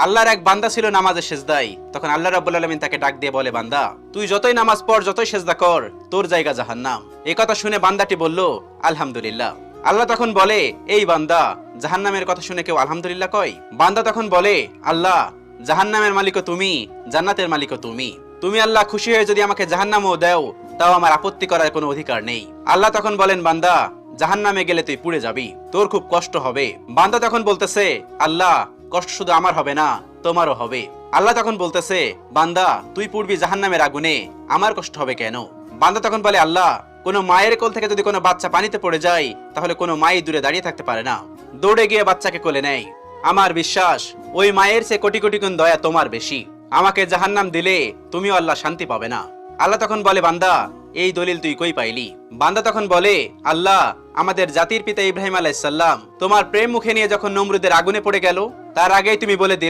আল্লাহর এক বান্দা ছিল নামাজে সেজদায়। তখন আল্লাহ রাব্বুল আলামিন তাকে ডাক দিয়ে বলে, বান্দা তুই যতই নামাজ পড়, যতই সেজদা কর, তোর জায়গা জাহান্নাম। এই কথা শুনে বান্দাটি বলল, আলহামদুলিল্লাহ। আল্লাহ তখন বলে, এই বান্দা, জাহান্নামের কথা শুনে কেউ আলহামদুলিল্লাহ কয়? বান্দা তখন বলে, আল্লাহ, জাহান্নামের মালিকও তুমি, জান্নাতের মালিকও তুমি। তুমি আল্লাহ খুশি হয়ে যদি আমাকে জাহান্নামও দাও, তাও আমার আপত্তি করার কোনো অধিকার নেই। আল্লাহ তখন বলেন, বান্দা, জাহান্নামে গেলে তুই পুড়ে যাবি, তোর খুব কষ্ট হবে। বান্দা তখন বলতেছে, আল্লাহ, কষ্ট শুধু আমার হবে না, তোমারও হবে। আল্লাহ তখন বলতেছে, বান্দা, তুই পুড়বি জাহান্নামের আগুনে, আমার কষ্ট হবে কেন? বান্দা তখন বলে, আল্লাহ, কোনো মায়ের কোল থেকে যদি কোনো বাচ্চা পানিতে পড়ে যায়, তাহলে কোনো মাই দূরে দাঁড়িয়ে থাকতে পারে না, দৌড়ে গিয়ে বাচ্চাকে কোলে নেয়। আমার বিশ্বাস ওই মায়ের চেয়ে কোটি কোটি গুণ দয়া তোমার বেশি। আমাকে জাহান্নাম দিলে তুমিও আল্লাহ শান্তি পাবে না। আল্লাহ তখন বলে, বান্দা, এই দলিল তুই কই পাইলি? বান্দা তখন বলে, আল্লাহ, আমাদের জাতির পিতা ইব্রাহিম আলাইহিস সালাম তোমার প্রেম মুখে নিয়ে যখন নমরুদের আগুনে পড়ে গেল, তার আগেই তুমি বলে দিলে